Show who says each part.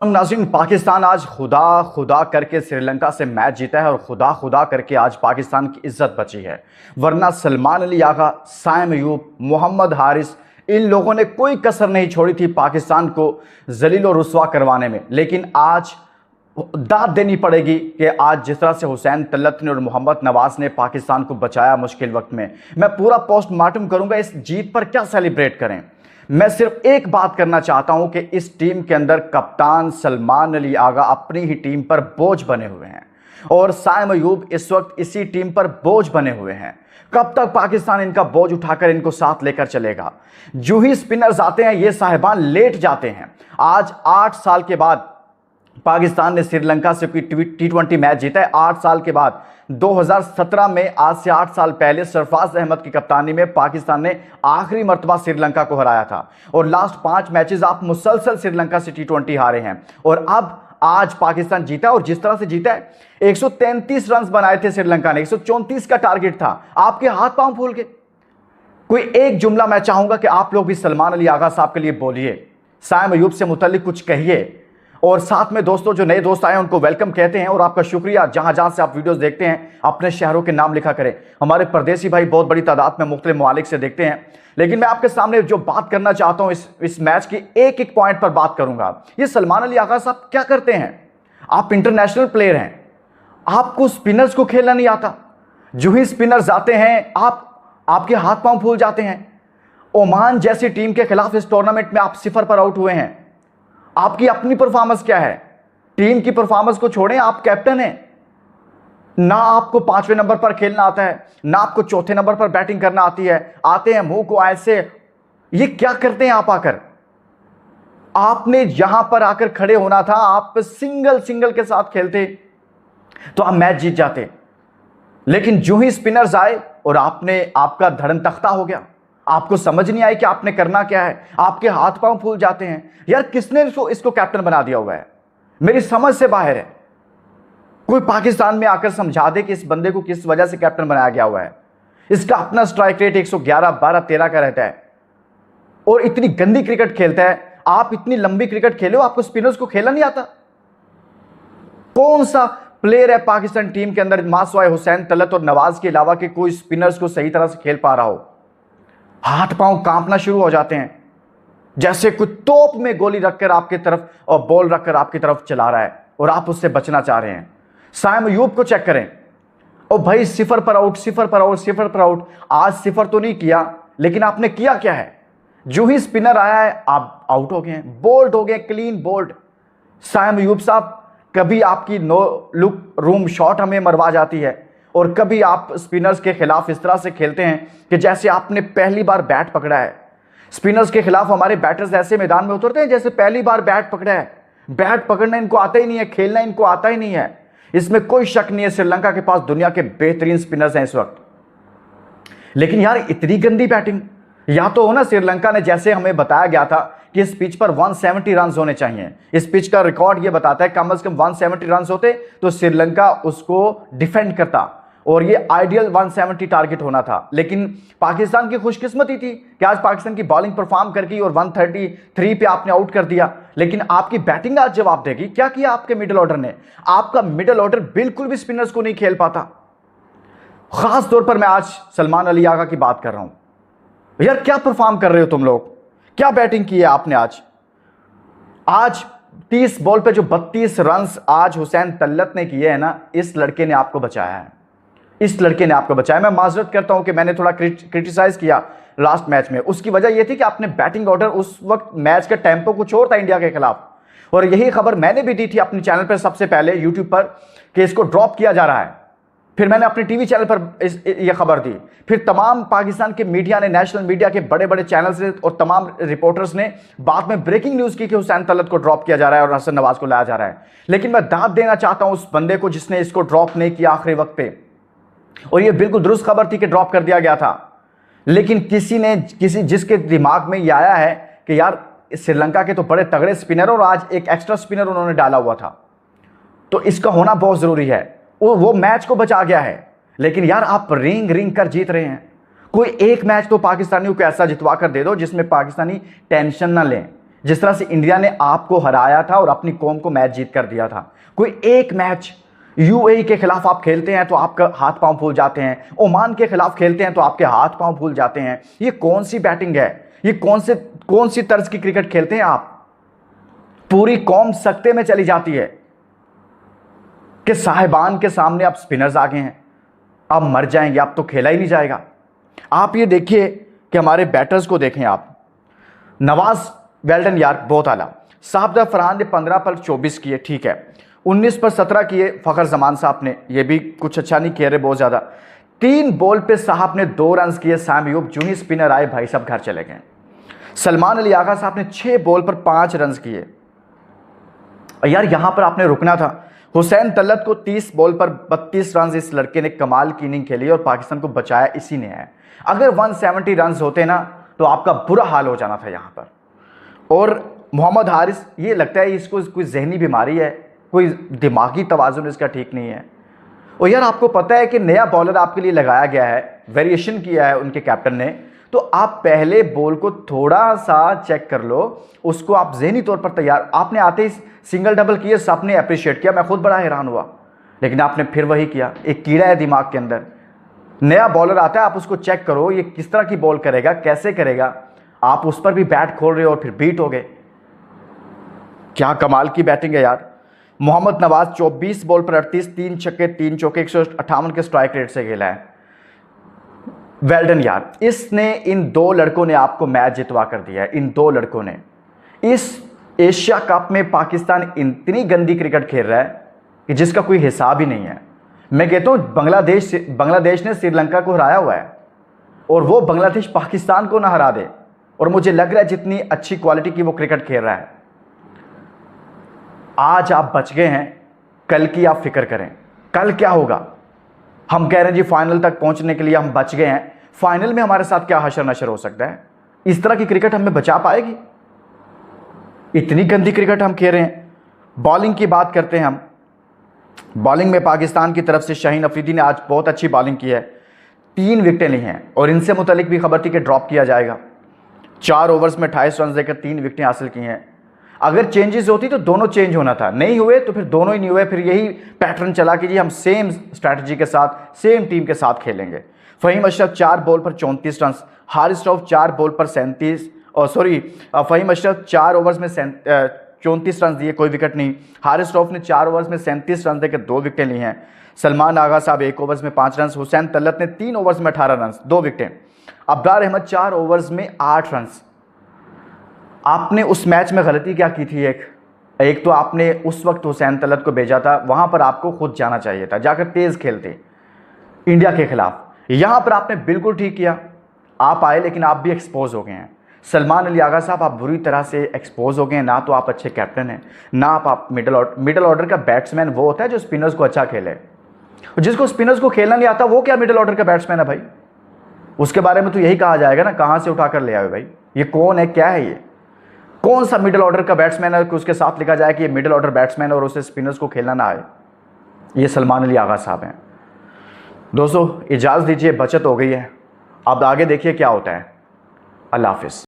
Speaker 1: नाज़रीन, पाकिस्तान आज खुदा खुदा करके श्रीलंका से मैच जीता है और खुदा खुदा करके आज पाकिस्तान की इज्जत बची है। वरना सलमान अली आगा, साइम अयूब, मोहम्मद हारिस, इन लोगों ने कोई कसर नहीं छोड़ी थी पाकिस्तान को जलील और रुस्वा करवाने में। लेकिन आज दाद देनी पड़ेगी कि आज जिस तरह से हुसैन तलत ने और मोहम्मद नवाज ने पाकिस्तान को बचाया मुश्किल वक्त में, मैं पूरा पोस्टमार्टम करूंगा इस जीत पर क्या सेलिब्रेट करें। मैं सिर्फ एक बात करना चाहता हूं कि इस टीम के अंदर कप्तान सलमान अली आगा अपनी ही टीम पर बोझ बने हुए हैं और साइम अयूब इस वक्त इसी टीम पर बोझ बने हुए हैं। कब तक पाकिस्तान इनका बोझ उठाकर इनको साथ लेकर चलेगा? जो ही स्पिनर्स आते हैं ये साहिबान लेट जाते हैं। आज 8 साल के बाद पाकिस्तान ने श्रीलंका से कोई T20 मैच जीता है। 8 साल के बाद 2017 में, आज से 8 साल पहले सरफराज अहमद की कप्तानी में पाकिस्तान ने आखिरी मर्तबा श्रीलंका को हराया था और लास्ट 5 मैचेस आप मुसलसल श्रीलंका से T20 हारे हैं। और अब आज पाकिस्तान जीता और जिस तरह से जीता है, 133 रन बनाए थे श्रीलंका ने, 134 का टारगेट था। आपके हाथ पांव फूल गए। कोई एक जुमला मैं चाहूंगा कि आप लोग भी सलमान अली आगा साहब के लिए बोलिए, साइम अयूब से मुतल्लिक कुछ कहिए और साथ में दोस्तों जो नए दोस्त आए हैं उनको वेलकम कहते हैं और आपका शुक्रिया। जहां जहां से आप वीडियोस देखते हैं अपने शहरों के नाम लिखा करें। हमारे परदेसी भाई बहुत बड़ी तादाद में मुख्तलिफ ममालिक से देखते हैं। लेकिन मैं आपके सामने जो बात करना चाहता हूं इस मैच की एक एक पॉइंट पर बात करूंगा। ये सलमान अली आगा साहब क्या करते हैं? आप इंटरनेशनल प्लेयर हैं, आपको स्पिनर्स को खेलना नहीं आता। जो ही स्पिनर्स आते हैं आपके हाथ पांव फूल जाते हैं। ओमान जैसी टीम के खिलाफ इस टूर्नामेंट में आप 0 पर आउट हुए हैं। आपकी अपनी परफॉर्मेंस क्या है? टीम की परफॉर्मेंस को छोड़ें, आप कैप्टन हैं। ना आपको 5वें नंबर पर खेलना आता है, ना आपको चौथे नंबर पर बैटिंग करना आती है। आते हैं मुंह को ऐसे, ये क्या करते हैं आप आकर? आपने यहां पर आकर खड़े होना था, आप सिंगल के साथ खेलते तो आप मैच जीत जाते। लेकिन जो ही स्पिनर्स आए और आपका धड़न तख्ता हो गया। आपको समझ नहीं आई कि आपने करना क्या है, आपके हाथ पांव फूल जाते हैं। यार किसने इसको कैप्टन बना दिया हुआ है? मेरी समझ से बाहर है। कोई पाकिस्तान में आकर समझा दे कि इस बंदे को किस वजह से कैप्टन बनाया गया हुआ है। इसका अपना स्ट्राइक रेट 111, 12, 13 का रहता है और इतनी गंदी क्रिकेट खेलता है। आप इतनी लंबी क्रिकेट खेले हो, आपको स्पिनर्स को खेलना नहीं आता? कौन सा प्लेयर है पाकिस्तान टीम के अंदर मासवाए हुसैन तलत और नवाज के अलावा के कोई स्पिनर्स को सही तरह से खेल पा रहा हो? हाथ पांव कांपना शुरू हो जाते हैं, जैसे कोई तोप में गोली रखकर आपकी तरफ और बॉल रखकर आपकी तरफ चला रहा है और आप उससे बचना चाह रहे हैं। साइम अयूब को चेक करें, ओ भाई 0 पर आउट, 0 पर आउट, 0 पर आउट। आज 0 तो नहीं किया, लेकिन आपने किया क्या है? जो ही स्पिनर आया है आप आउट हो गए हैं, बोल्ड हो गए, क्लीन बोल्ड। साइम अयूब साहब, कभी आपकी नो लुक रूम शॉट हमें मरवा जाती है और कभी आप स्पिनर्स के खिलाफ इस तरह से खेलते हैं कि जैसे आपने पहली बार बैट पकड़ा है। स्पिनर्स के खिलाफ हमारे बैटर्स ऐसे मैदान में उतरते हैं जैसे पहली बार बैट पकड़ा है। बैट पकड़ना इनको आता ही नहीं है, खेलना इनको आता ही नहीं है। इसमें कोई शक नहीं है, श्रीलंका के पास दुनिया के बेहतरीन स्पिनर्स हैं इस वक्त। लेकिन यार इतनी गंदी बैटिंग, या तो हो ना, श्रीलंका ने जैसे हमें बताया गया था कि इस पिच पर 170 रन होने चाहिए। इस पिच का रिकॉर्ड ये बताता है कम से कम 170 रन होते तो श्रीलंका उसको डिफेंड करता और ये आइडियल 170 टारगेट होना था। लेकिन पाकिस्तान की खुशकिस्मती थी कि आज पाकिस्तान की बॉलिंग परफॉर्म कर गई और 133 पे आपने आउट कर दिया। लेकिन आपकी बैटिंग आज जवाब देगी। क्या किया आपके मिडिल ऑर्डर ने? आपका मिडिल ऑर्डर बिल्कुल भी स्पिनर्स को नहीं खेल पाता। खास तौर पर मैं आज सलमान अली आगा की बात कर रहा हूं। यार क्या परफॉर्म कर रहे हो तुम लोग? क्या बैटिंग की है आपने आज 30 बॉल पे जो 32 रन आज हुसैन तल्लत ने किए हैं ना, इस लड़के ने आपको बचाया है। इस लड़के ने आपको बचाया। मैं माजरत करता हूं कि मैंने थोड़ा क्रिटिसाइज किया लास्ट मैच में। उसकी वजह यह थी कि आपने बैटिंग ऑर्डर, उस वक्त मैच का टेम्पो कुछ और था इंडिया के खिलाफ और यही खबर मैंने भी दी थी अपने चैनल पर सबसे पहले यूट्यूब पर कि इसको ड्रॉप किया जा रहा है। फिर मैंने अपने टीवी चैनल पर यह खबर दी। फिर तमाम पाकिस्तान के मीडिया ने, नेशनल मीडिया के बड़े बड़े चैनल्स ने और तमाम रिपोर्टर्स ने बाद में ब्रेकिंग न्यूज की कि हुसैन तलत को ड्रॉप किया जा रहा है और हसन नवाज को लाया जा रहा है। लेकिन मैं दाद देना चाहता हूं उस बंदे को जिसने इसको ड्रॉप नहीं किया आखिरी वक्त पे। और यह बिल्कुल दुरुस्त खबर थी कि ड्रॉप कर दिया गया था। लेकिन जिसके दिमाग में यह आया है कि यार श्रीलंका के तो बड़े तगड़े स्पिनर और आज एक एक्स्ट्रा स्पिनर उन्होंने डाला हुआ था, तो इसका होना बहुत जरूरी है। वो मैच को बचा गया है। लेकिन यार आप रिंग कर जीत रहे हैं। कोई एक मैच तो पाकिस्तानियों को ऐसा जितवा कर दे दो जिसमें पाकिस्तानी टेंशन ना लें। जिस तरह से इंडिया ने आपको हराया था और अपनी कौम को मैच जीत कर दिया था। कोई एक मैच यूएई के खिलाफ आप खेलते हैं तो आपका हाथ पांव फूल जाते हैं, ओमान के खिलाफ खेलते हैं तो आपके हाथ पांव फूल जाते हैं। ये कौन सी बैटिंग है? ये कौन सी तर्ज की क्रिकेट खेलते हैं आप? पूरी कौम सकते में चली जाती है कि साहिबान के सामने अब स्पिनर्स आ गए हैं, अब मर जाएंगे, अब तो खेला ही नहीं जाएगा। आप ये देखिए कि हमारे बैटर्स को देखें आप। नवाज वेल्डन यार बहुत आला। साहब फरहान ने 15 पर 24 किए, ठीक है। 19 पर 17 किए फखर जमान साहब ने, ये भी कुछ अच्छा नहीं किए रहे बहुत ज़्यादा। 3 बॉल पे साहब ने 2 रन किए। साइम अयूब जो ही स्पिनर आए भाई साहब घर चले गए। सलमान अली आगा साहब ने 6 बॉल पर 5 रन किए। यार यहां पर आपने रुकना था। हुसैन तलत को 30 बॉल पर 32 रन, इस लड़के ने कमाल की इनिंग खेली और पाकिस्तान को बचाया इसी ने है। अगर 170 रन होते ना तो आपका बुरा हाल हो जाना था यहां पर। और मोहम्मद हारिस, ये लगता है इसको कोई जहनी बीमारी है, कोई दिमागी तवाज़ुन इसका ठीक नहीं है। और यार आपको पता है कि नया बॉलर आपके लिए लगाया गया है, वेरिएशन किया है उनके कैप्टन ने, तो आप पहले बॉल को थोड़ा सा चेक कर लो, उसको आप जहनी तौर पर तैयार। आपने आते ही सिंगल डबल किए, सबने अप्रिशिएट किया, मैं खुद बड़ा हैरान हुआ, लेकिन आपने फिर वही किया। एक कीड़ा है दिमाग के अंदर। नया बॉलर आता है, आप उसको चेक करो ये किस तरह की बॉल करेगा, कैसे करेगा। आप उस पर भी बैट खोल रहे हो और फिर बीट हो गए। क्या कमाल की बैटिंग है यार। मोहम्मद नवाज 24 बॉल पर 38, 3 छक्के 3 चौके 158 के स्ट्राइक रेट से खेला है। वेल्डन यार, इसने इन 2 लड़कों ने आपको मैच जितवा कर दिया है। इन 2 लड़कों ने इस एशिया कप में पाकिस्तान इतनी गंदी क्रिकेट खेल रहा है कि जिसका कोई हिसाब ही नहीं है। मैं कहता हूं बांग्लादेश ने श्रीलंका को हराया हुआ है और वो बांग्लादेश पाकिस्तान को ना हरा दे। और मुझे लग रहा है जितनी अच्छी क्वालिटी की वो क्रिकेट खेल रहा है। आज आप बच गए हैं, कल की आप फिक्र करें, कल क्या होगा। हम कह रहे हैं जी फाइनल तक पहुंचने के लिए हम बच गए हैं, फाइनल में हमारे साथ क्या हशर नशर हो सकता है। इस तरह की क्रिकेट हमें बचा पाएगी? इतनी गंदी क्रिकेट हम खेल रहे हैं। बॉलिंग की बात करते हैं हम। बॉलिंग में पाकिस्तान की तरफ से शाहीन अफरीदी ने आज बहुत अच्छी बॉलिंग की है, 3 विकेटें ली हैं और इनसे मुतालिक भी खबर थी कि ड्रॉप किया जाएगा। 4 ओवर्स में 28 रन देकर 3 विकेटें हासिल की हैं। अगर चेंजेस होती तो दोनों चेंज होना था, नहीं हुए तो फिर दोनों ही नहीं हुए। फिर यही पैटर्न चला कि जी हम सेम स्ट्रैटेजी के साथ, सेम टीम के साथ खेलेंगे। फ़हीम अशरफ 4 बॉल पर 34 रन, हारिस रऊफ 4 बॉल पर 37 फ़हीम अशरफ 4 ओवर्स में 34 रन दिए, कोई विकेट नहीं। हारिस रऊफ ने 4 ओवर्स में 37 रन देकर 2 विकेटें ली हैं। सलमान आगा साहब 1 ओवर्स में 5 रन। हुसैन तलत ने 3 ओवर्स में 18 रन, 2 विकेटें। अब्रार अहमद 4 ओवर्स में 8 रन। आपने उस मैच में गलती क्या की थी? एक तो आपने उस वक्त हुसैन तलत को भेजा था, वहां पर आपको खुद जाना चाहिए था, जाकर तेज खेलते इंडिया के खिलाफ। यहां पर आपने बिल्कुल ठीक किया, आप आए लेकिन आप भी एक्सपोज हो गए हैं। सलमान अली आगा साहब आप बुरी तरह से एक्सपोज हो गए हैं। ना तो आप अच्छे कैप्टन हैं, ना आप मिडिल ऑर्डर का बैट्समैन वो होता है जो स्पिनर्स को अच्छा खेले। जिसको स्पिनर्स को खेलना नहीं आता वो क्या मिडिल ऑर्डर का बैट्समैन है भाई? उसके बारे में तो यही कहा जाएगा ना, कहां से उठाकर ले आए भाई, ये कौन है, क्या है, ये कौन सा मिडिल ऑर्डर का बैट्समैन है कि उसके साथ लिखा जाए कि ये मिडिल ऑर्डर बैट्समैन और उसे स्पिनर्स को खेलना ना आए। ये सलमान अली आगा साहब हैं। दोस्तों इजाज़त दीजिए, बचत हो गई है, अब आगे देखिए क्या होता है। अल्लाह हाफिज़।